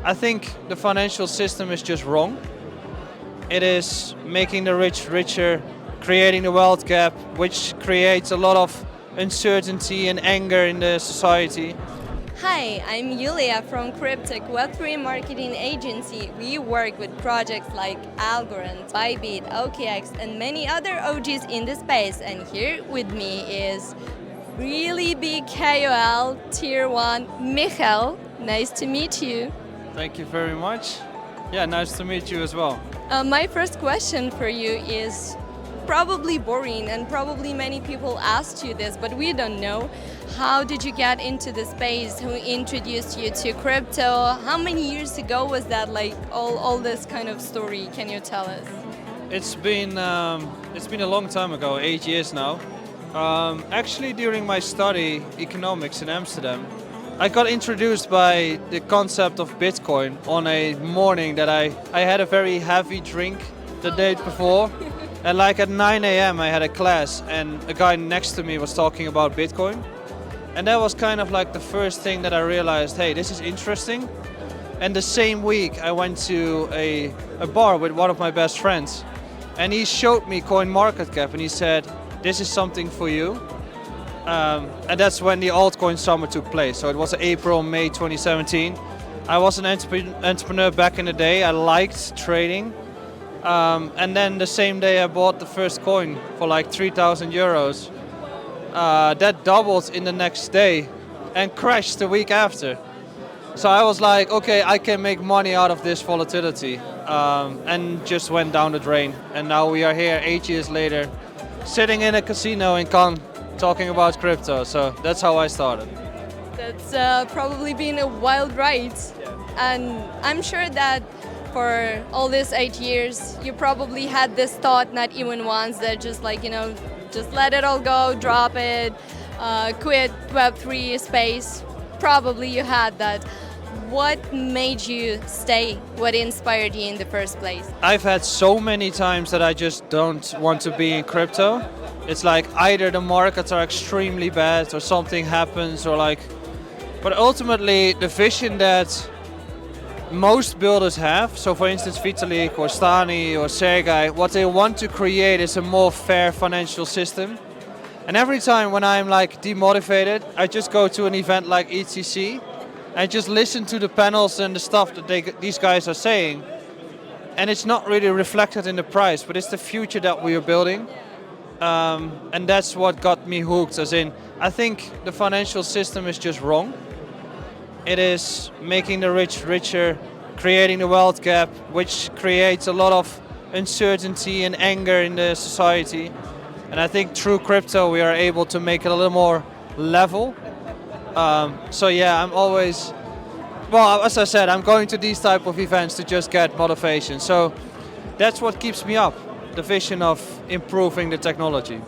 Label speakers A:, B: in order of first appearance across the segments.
A: I think the financial system is just wrong. It is making the rich richer, creating the wealth gap, which creates a lot of uncertainty and anger in the society.
B: Hi, I'm Yulia from Cryptech Web3 Marketing Agency. We work with projects like Algorand, Bybit, OKX, and many other OGs in the space. And here with me is really big KOL, Tier 1, Michaël. Nice to meet you.
A: Thank you very much. Yeah, nice to meet you as well.
B: My first question for you is probably boring, and probably many people asked you this, but we don't know. How did you get into the space? Who introduced you to crypto? How many years ago was that? Like all this kind of story. Can you tell us?
A: It's been a long time ago, 8 years now. Actually, during my study economics in Amsterdam, I got introduced by the concept of Bitcoin on a morning that I had a very heavy drink the day before. And like at 9 a.m. I had a class and a guy next to me was talking about Bitcoin. And that was kind of like the first thing that I realized, hey, this is interesting. And the same week I went to a bar with one of my best friends. And he showed me CoinMarketCap and he said, this is something for you. And that's when the altcoin summer took place. So it was April, May 2017. I was an entrepreneur back in the day. I liked trading. And then the same day I bought the first coin for like 3,000 euros. That doubled in the next day and crashed the week after. So I was like, okay, I can make money out of this volatility. And just went down the drain. And now we are here 8 years later, sitting in a casino in Cannes, talking about crypto. So that's how I started.
B: That's probably been a wild ride. And I'm sure that for all these 8 years, you probably had this thought, not even once, that just like, just let it all go, drop it, quit Web3 space. Probably you had that. What made you stay? What inspired you in the first place?
A: I've had so many times that I just don't want to be in crypto. It's like either the markets are extremely bad or something happens but ultimately the vision that most builders have, so for instance Vitalik or Stani or Sergey, what they want to create is a more fair financial system. And every time when I'm like demotivated, I just go to an event like ETC and just listen to the panels and the stuff that these guys are saying. And it's not really reflected in the price, but it's the future that we are building. And that's what got me hooked, as in, I think the financial system is just wrong. It is making the rich richer, creating the wealth gap, which creates a lot of uncertainty and anger in the society. And I think through crypto we are able to make it a little more level. So yeah, I'm always, well, as I said, I'm going to these type of events to just get motivation. So that's what keeps me up, the vision of improving the technology.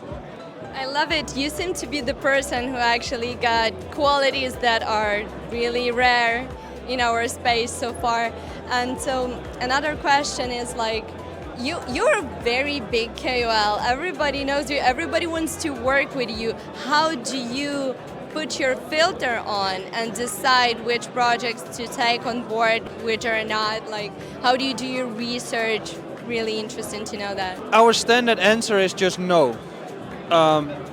B: I love it. You seem to be the person who actually got qualities that are really rare in our space so far. And so another question is like, you're a very big KOL. Everybody knows you. Everybody wants to work with you. How do you put your filter on and decide which projects to take on board, which are not? Like, how do you do your research? Really interesting to know that.
A: Our standard answer is just no.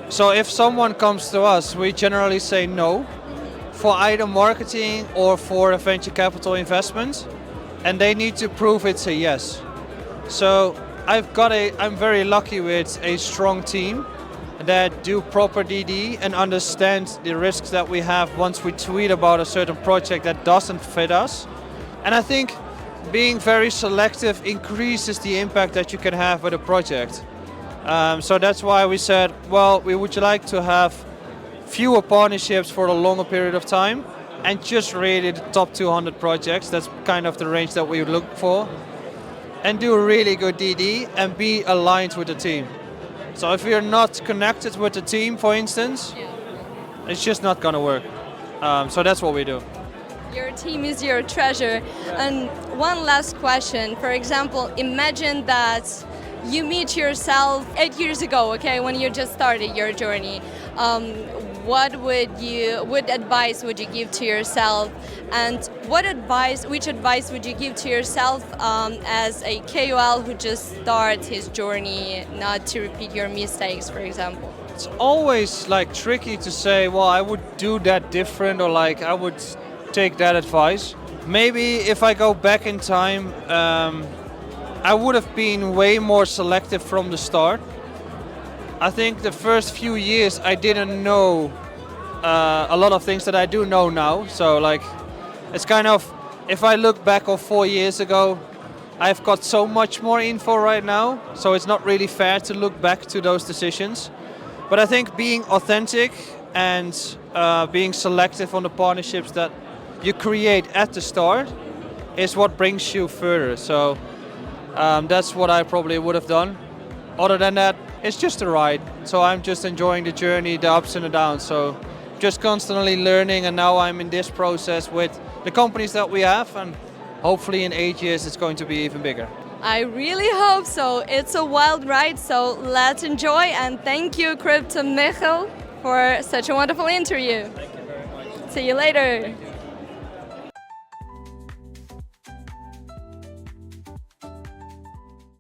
A: So if someone comes to us, we generally say no for either marketing or for a venture capital investment, and they need to prove it's a yes. So I'm very lucky with a strong team that do proper DD and understand the risks that we have once we tweet about a certain project that doesn't fit us. And I think being very selective increases the impact that you can have with a project. So that's why we said, well, we would like to have fewer partnerships for a longer period of time and just really the top 200 projects. That's kind of the range that we look for. And do a really good DD and be aligned with the team. So if you're not connected with the team, for instance, it's just not going to work. So that's what we do.
B: Your team is your treasure. And one last question. For example, imagine that you meet yourself 8 years ago, okay, when you just started your journey. what what advice would you give to yourself, and which advice would you give to yourself as a KOL who just starts his journey, not to repeat your mistakes, for example?
A: It's always like tricky to say, well, I would do that different, or like I would take that advice. Maybe if I go back in time, I would have been way more selective from the start. I think the first few years I didn't know a lot of things that I do know now. So like, it's kind of, if I look back of 4 years ago, I've got so much more info right now. So it's not really fair to look back to those decisions. But I think being authentic and being selective on the partnerships that you create at the start is what brings you further. So that's what I probably would have done. Other than that, it's just a ride. So I'm just enjoying the journey, the ups and the downs. So just constantly learning, and now I'm in this process with the companies that we have, and hopefully in 8 years it's going to be even bigger.
B: I really hope so. It's a wild ride, so let's enjoy, and thank you, Crypto Michaël, for such a wonderful interview.
A: Thank you very much.
B: See you later.